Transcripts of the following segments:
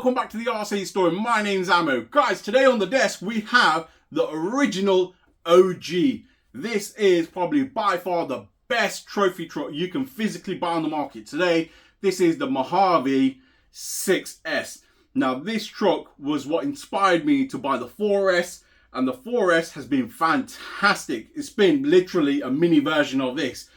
welcome back to the RC store. My name's Ammo. Guys, today on the desk we have the original OG. This is probably by far the best trophy truck you can physically buy on the market today. This is the Mojave 6S. Now this truck was what inspired me to buy the 4S, and the 4S has been fantastic. It's been literally a mini version of this,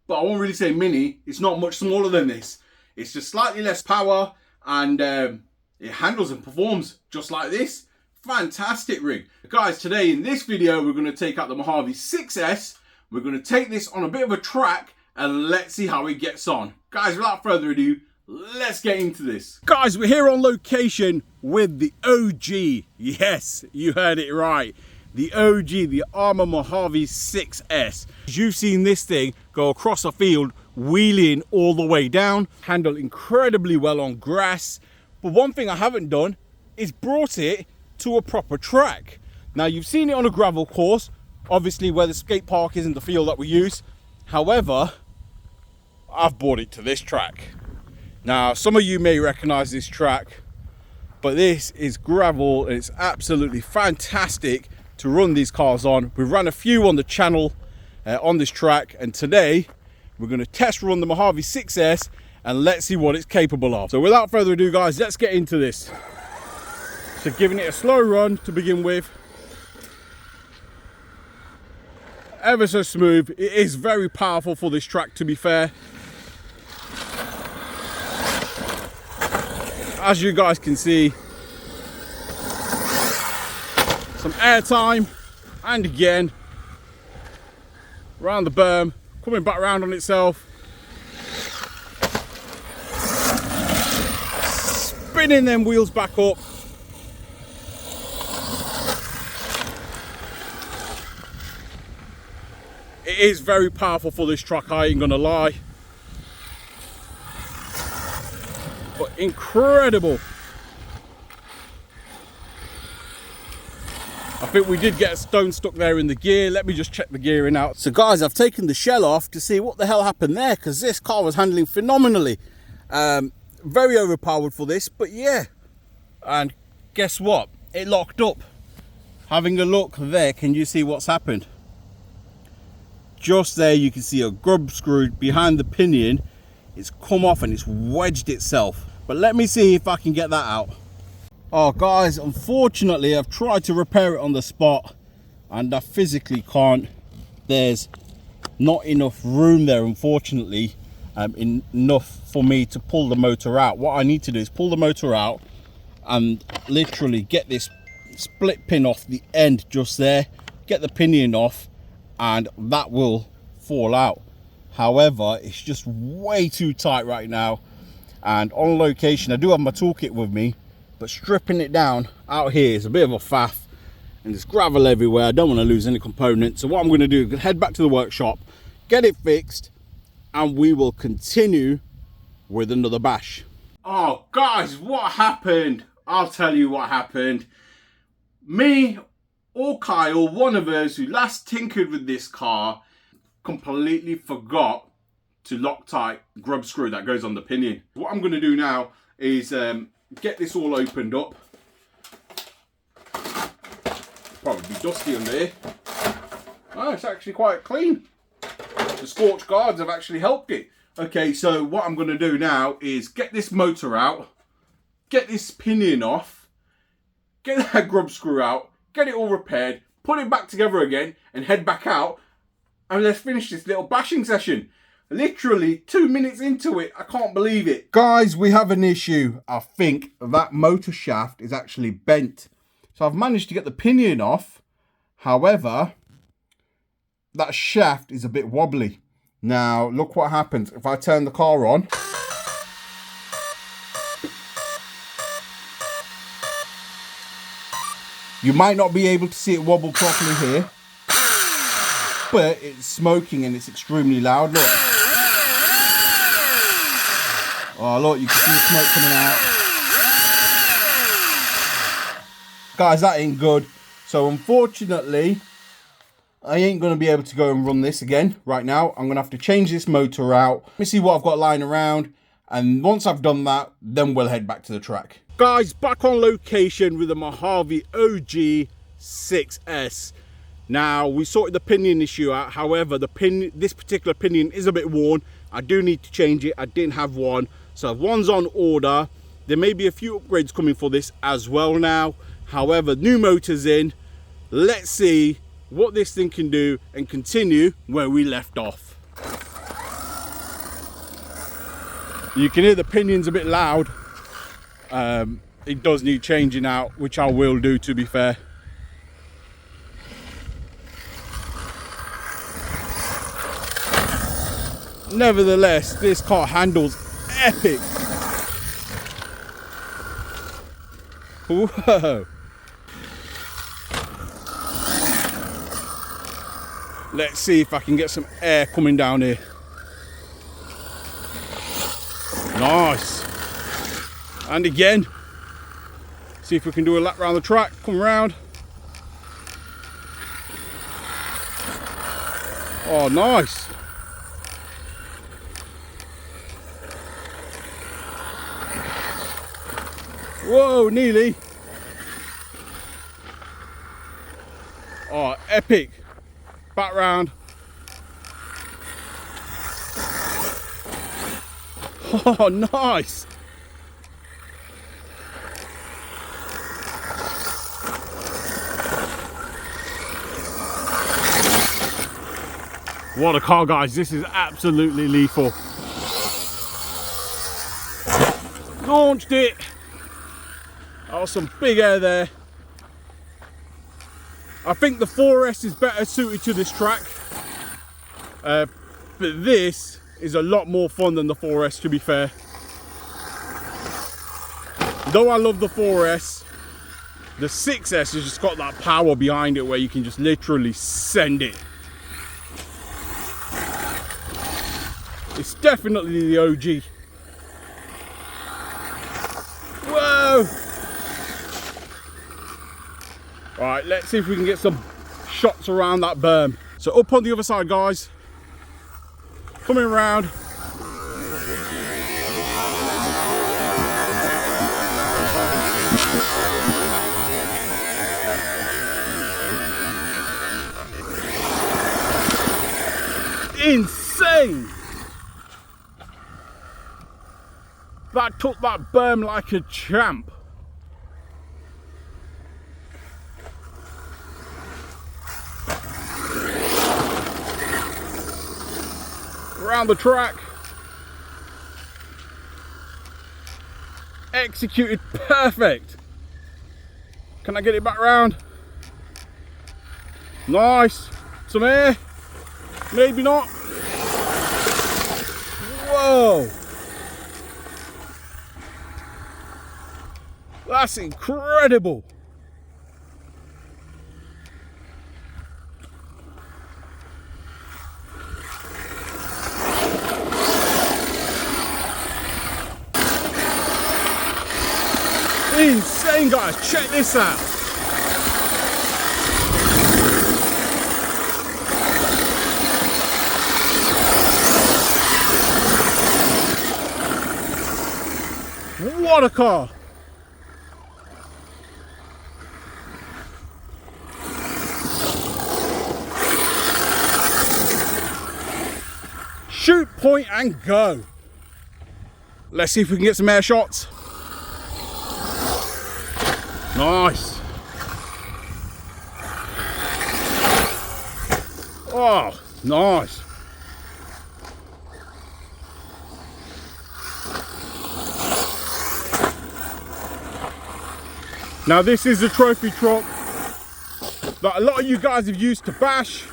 but I won't really say mini. It's not much smaller than this. It's just slightly less power, and it handles and performs just like this. Fantastic rig. Guys, today in this video we're going to take out the Mojave 6S. We're going to take this on a bit of a track and let's see how it gets on. Guys, without further ado, let's get into this. Guys, we're here on location with the OG. Yes, you heard it right. The OG, the Arrma Mojave 6S. You've seen this thing go across a field, wheeling all the way down, handle incredibly well on grass. But one thing I haven't done is brought it to a proper track. Now you've seen it on a gravel course, obviously where the skate park is in the field that we use. However, I've brought it to this track. Now some of you may recognize this track, but this is gravel and it's absolutely fantastic to run these cars on. We've run a few on the channel on this track, and today we're going to test run the Mojave 6S and let's see what it's capable of. So without further ado, guys, let's get into this. So giving it a slow run to begin with. Ever so smooth. It is very powerful for this track, to be fair. As you guys can see, some air time, and again around the berm, coming back round on itself, spinning them wheels back up. It is very powerful for this truck, I ain't gonna lie, but incredible. I think we did get a stone stuck there in the gear. Let me just check the gearing out. So guys, I've taken the shell off to see what the hell happened there, because this car was handling phenomenally. Very overpowered for this, but yeah. And guess what? It locked up. Having a look there, can you see what's happened? Just there you can see a grub screw behind the pinion. It's come off and it's wedged itself. But let me see if I can get that out. Oh guys, unfortunately I've tried to repair it on the spot and I physically can't. There's not enough room there, unfortunately, enough for me to pull the motor out. What I need to do is pull the motor out and literally get this split pin off the end just there, get the pinion off, and that will fall out. However, it's just way too tight right now, and on location I do have my toolkit with me, but stripping it down out here is a bit of a faff, and there's gravel everywhere. I don't want to lose any components. So what I'm going to do is head back to the workshop, get it fixed, and we will continue with another bash. Oh guys, what happened? I'll tell you what happened. Me or Kyle, one of us who last tinkered with this car, completely forgot to Loctite grub screw that goes on the pinion. What I'm going to do now is get this all opened up. Probably be dusty under here. Oh, it's actually quite clean. The scorch guards have actually helped it. Okay, so what I'm going to do now is get this motor out, get this pinion off, get that grub screw out, get it all repaired, put it back together again, and head back out, and let's finish this little bashing session. Literally 2 minutes into it, I can't believe it. Guys, we have an issue. I think that motor shaft is actually bent. So I've managed to get the pinion off. However, that shaft is a bit wobbly. Now, look what happens if I turn the car on. You might not be able to see it wobble properly here, but it's smoking and it's extremely loud. Look. Oh look, you can see the smoke coming out. Guys, that ain't good. So unfortunately, I ain't going to be able to go and run this again right now. I'm going to have to change this motor out. Let me see what I've got lying around. And once I've done that, then we'll head back to the track. Guys, back on location with the Mojave OG 6S. Now, we sorted the pinion issue out. However, this particular pinion is a bit worn. I do need to change it. I didn't have one. So one's on order. There may be a few upgrades coming for this as well now. However, new motor's in. Let's see what this thing can do and continue where we left off. You can hear the pinion's a bit loud. It does need changing out, which I will do, to be fair. Nevertheless, this car handles epic. Whoa. Let's see if I can get some air coming down here. Nice. And again, see if we can do a lap around the track, come around. Oh, nice. Whoa, nearly. Oh, epic. Back round. Oh, nice. What a car, guys. This is absolutely lethal. Launched it. That was some big air there. I think the 4S is better suited to this track. But this is a lot more fun than the 4S, to be fair. Though I love the 4S, the 6S has just got that power behind it where you can just literally send it. It's definitely the OG. Whoa! Alright, let's see if we can get some shots around that berm. So up on the other side, guys. Coming around. Insane! That took that berm like a champ. Around the track. Executed perfect. Can I get it back round? Nice. Some air. Maybe not. Whoa. That's incredible. Insane, guys. Check this out. What a car. Shoot, point and go. Let's see if we can get some air shots. Nice. Oh, nice. Now this is a trophy truck that a lot of you guys have used to bash,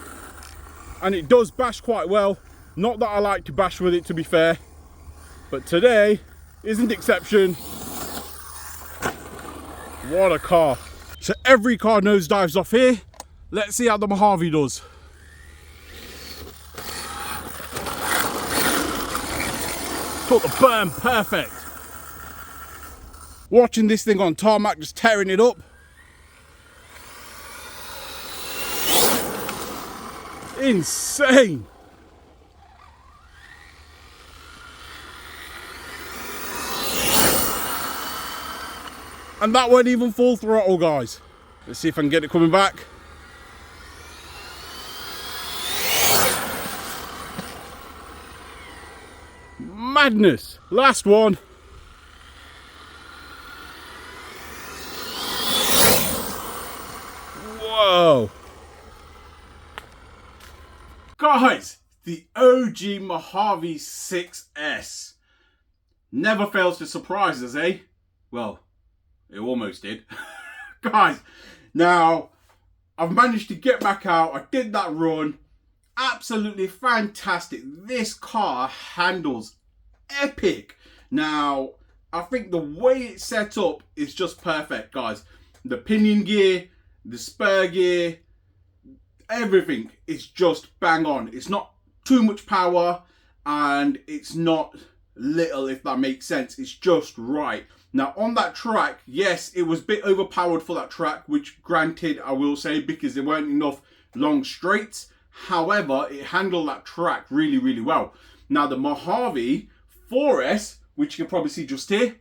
and it does bash quite well. Not that I like to bash with it, to be fair, but today isn't the exception. What a car. So every car nosedives off here. Let's see how the Mojave does. Caught the berm perfect. Watching this thing on tarmac, just tearing it up. Insane. And that weren't even full throttle, guys. Let's see if I can get it coming back. Madness. Last one. Whoa. Guys, the OG Mojave 6S. Never fails to surprise us, eh? Well, it almost did. Guys, now, I've managed to get back out. I did that run. Absolutely fantastic. This car handles epic. Now, I think the way it's set up is just perfect, guys. The pinion gear, the spur gear, everything is just bang on. It's not too much power and it's not little, if that makes sense. It's just right. Now on that track, yes, it was a bit overpowered for that track, which granted I will say, because there weren't enough long straights. However, it handled that track really, really well. Now the Mojave 4S, which you can probably see just here,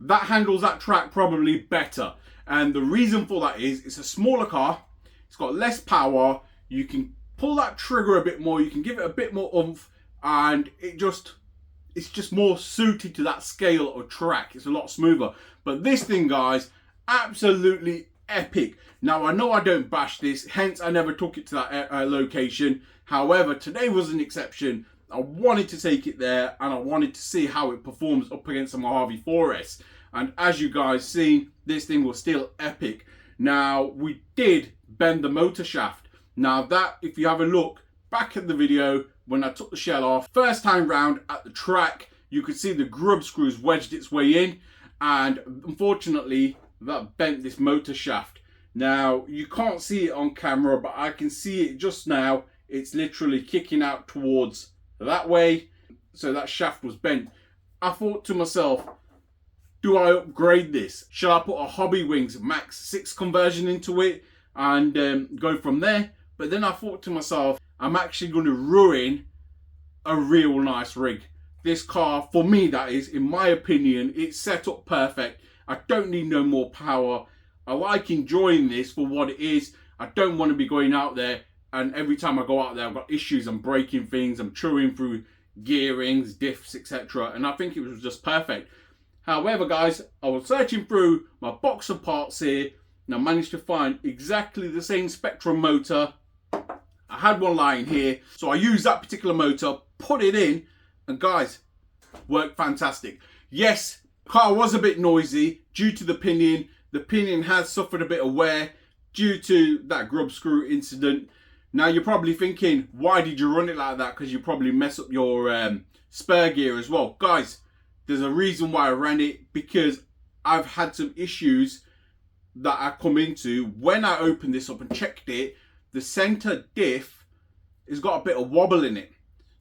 that handles that track probably better. And the reason for that is it's a smaller car, it's got less power, you can pull that trigger a bit more, you can give it a bit more oomph, and it's just more suited to that scale of track. It's a lot smoother. But this thing, guys, absolutely epic. Now, I know I don't bash this, hence I never took it to that location. However, today was an exception. I wanted to take it there and I wanted to see how it performs up against the Mojave 4S. And as you guys see, this thing was still epic. Now, we did bend the motor shaft. Now that, if you have a look back at the video, when I took the shell off, first time round at the track, you could see the grub screws wedged its way in, and unfortunately that bent this motor shaft. Now you can't see it on camera, but I can see it just now. It's literally kicking out towards that way, so that shaft was bent. I thought to myself, do I upgrade this? Shall I put a Hobby Wings Max 6 conversion into it and go from there? But then I thought to myself, I'm actually going to ruin a real nice rig. This car, for me that is, in my opinion, it's set up perfect. I don't need no more power. I like enjoying this for what it is. I don't want to be going out there and every time I go out there I've got issues, I'm breaking things, I'm chewing through gearings, diffs, etc. And I think it was just perfect. However, guys, I was searching through my box of parts here and I managed to find exactly the same Spektrum motor. I had one lying here, so I used that particular motor, put it in, and guys, worked fantastic. Yes, car was a bit noisy due to the pinion. The pinion has suffered a bit of wear due to that grub screw incident. Now you're probably thinking, why did you run it like that? Because you probably mess up your spur gear as well. Guys, there's a reason why I ran it, because I've had some issues that I come into when I opened this up and checked it. The center diff has got a bit of wobble in it.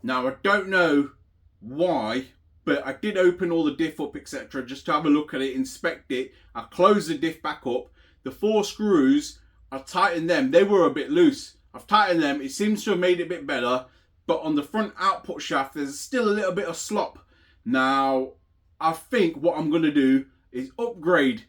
Now I don't know why, but I did open all the diff up, etc., just to have a look at it, inspect it. I closed the diff back up. The 4 screws, I tightened them. They were a bit loose. I've tightened them. It seems to have made it a bit better, but on the front output shaft, there's still a little bit of slop. Now, I think what I'm going to do is upgrade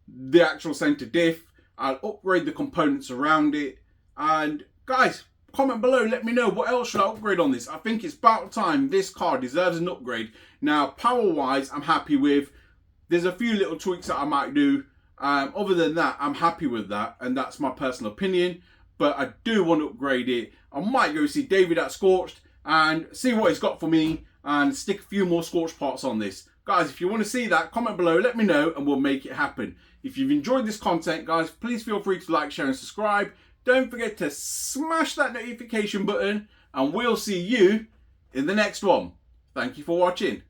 the actual center diff. I'll upgrade the components around it. And guys, comment below, let me know what else should I upgrade on this. I think it's about time. This car deserves an upgrade. Now, power wise, I'm happy with. There's a few little tweaks that I might do. Other than that, I'm happy with that, and that's my personal opinion. But I do want to upgrade it. I might go see David at Scorched and see what he's got for me and stick a few more Scorched parts on this. Guys, if you want to see that, comment below, let me know, and we'll make it happen. If you've enjoyed this content, guys, please feel free to like, share, and subscribe. Don't forget to smash that notification button, and we'll see you in the next one. Thank you for watching.